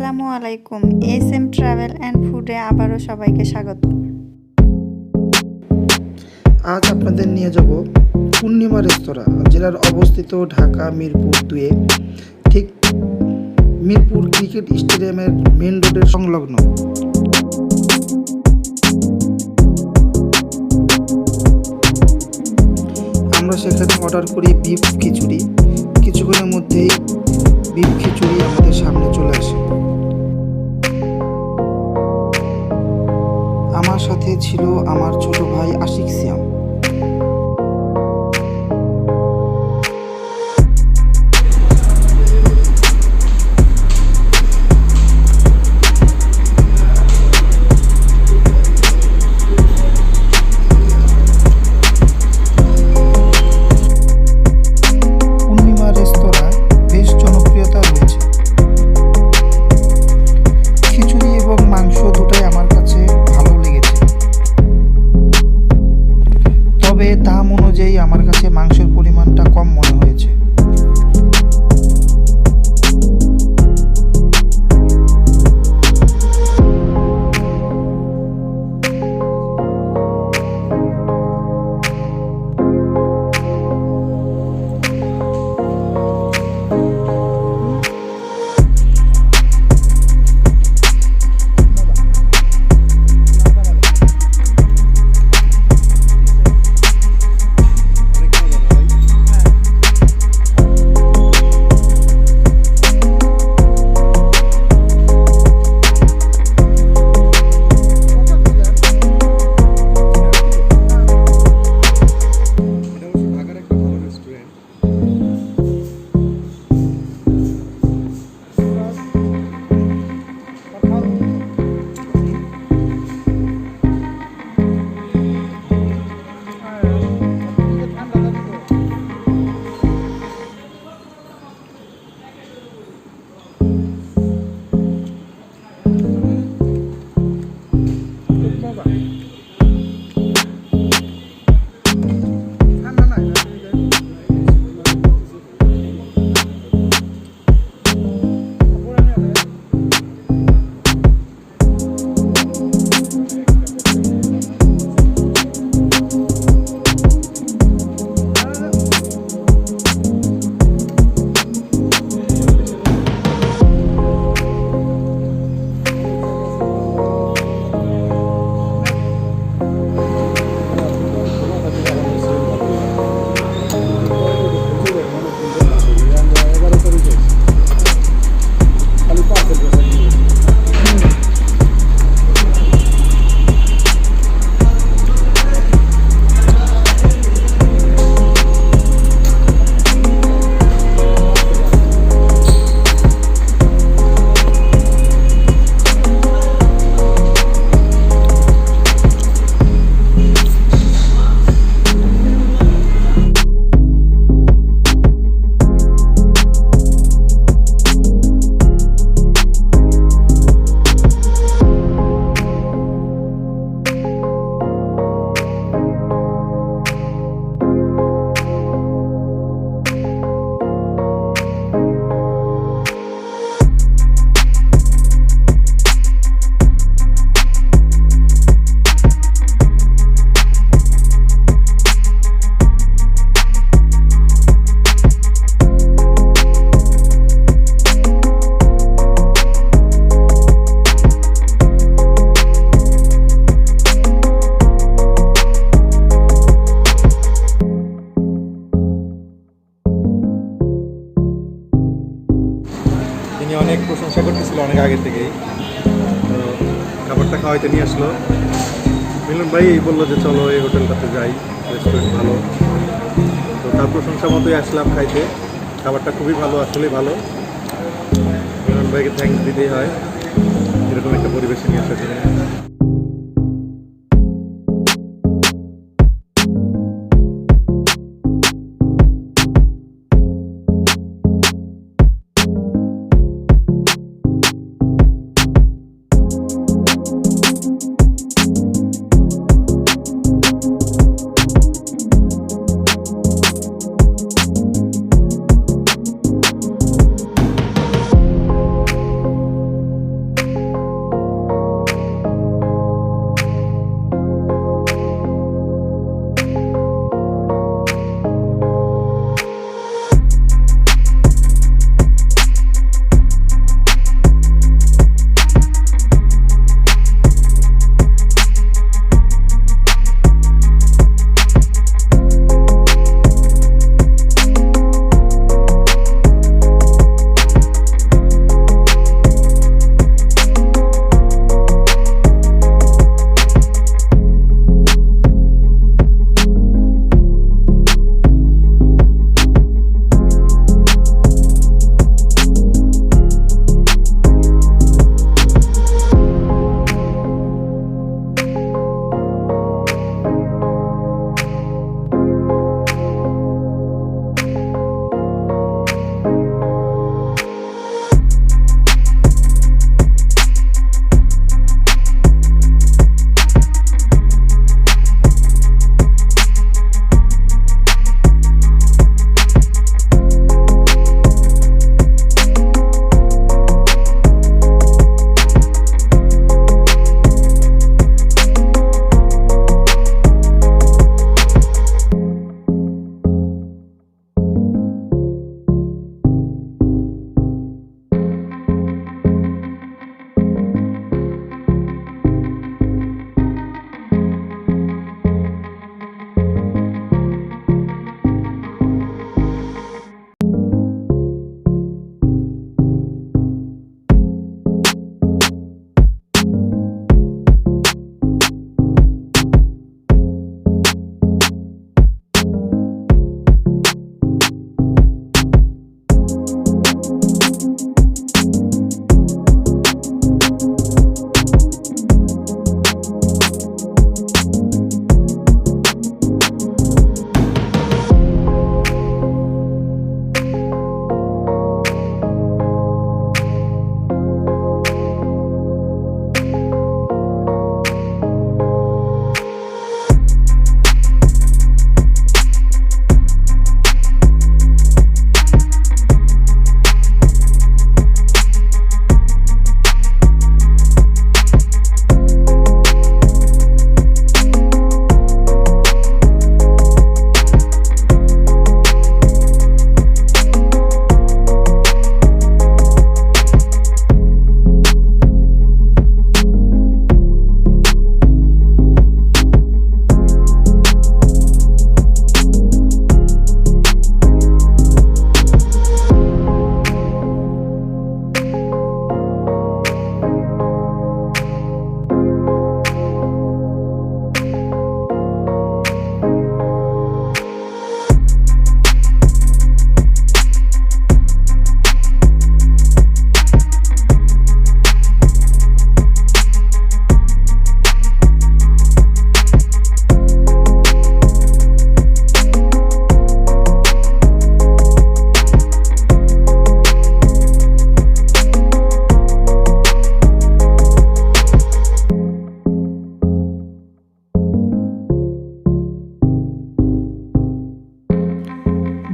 আসসালামু আলাইকুম। SM travel and ফুডে আবারও সবাইকে স্বাগত। আজ আপনাদের নিয়ে যাব পূর্ণিমা রেস্তোরাঁ, জেলার অবস্থিত ঢাকা মিরপুর 2-এ, ঠিক মিরপুর ক্রিকেট স্টেডিয়ামের মেন রোডের সংলগ্ন। আমরা সেখানে অর্ডার করি বিফ খিচুড়ি। কিছুক্ষণের মধ্যেই বিফ খিচুড়ি আমাদের সামনে চলে আসে। আমার সাথে ছিল আমার ছোট ভাই আশিক সিয়াম। পূর্ণিমা রেস্তোরাঁ বেশ জনপ্রিয়তা রয়েছে। খিচুড়ি এবং মাংস দুটাই আমার কাছে ভালো লেগেছে, তবে দাম অনুযায়ী আমার কাছে মাংসের পরিমাণটা কম মনে হয়েছে। তিনি অনেক প্রশংসা করতেছিল অনেক আগে থেকেই, তো খাবারটা খাওয়াইতে নিয়ে আসলো। মিলন ভাই বললো যে চলো এই হোটেলটাতে যাই, রেস্টুরেন্ট ভালো। তো তার প্রশংসা মতোই আসলাম খাইতে। খাবারটা খুবই ভালো, আসলেই ভালো। মিলন ভাইকে থ্যাঙ্কস দিতেই হয় এরকম একটা পরিবেশে নিয়ে আসার জন্য।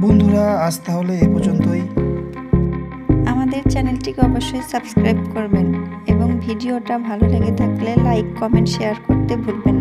বন্ধুরা, আজ তাহলে এ পর্যন্তই। আমাদের চ্যানেলটিকে অবশ্যই সাবস্ক্রাইব করবেন এবং ভিডিওটা ভালো লেগে থাকলে লাইক, কমেন্ট, শেয়ার করতে ভুলবেন